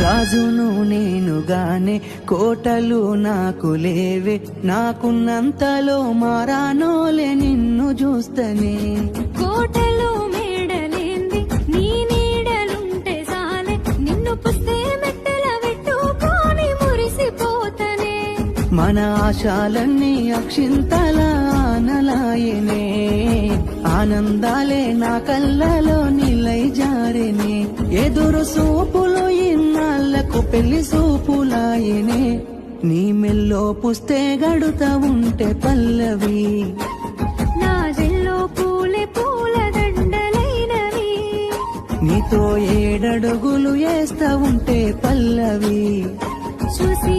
రాజును నేనుగానే కోటలు నాకు లేవే, నాకున్నంతలో మారానోలే నిన్ను చూస్తనే. కోటలు మేడలేంది నీ నీడలుంటే సాలే, నిన్ను పుస్తే మెట్టల పెట్టుకొని మురిసిపోతనే. మన ఆశాలన్నీ అక్షింతల ఆనలాయనే, ఆనందాలే నా కళ్ళలో నిలై జారెనే. ఎదురు సూపులు ఇన్నాళ్లకు పెళ్లి సూపులాయనే, నీ మెల్లో పుస్తే గడుతా ఉంటే పల్లవి, నా జల్లో పూలే పూల దండలైనవి. నీతో ఏడడుగులు వేస్తా ఉంటే పల్లవి. చూసి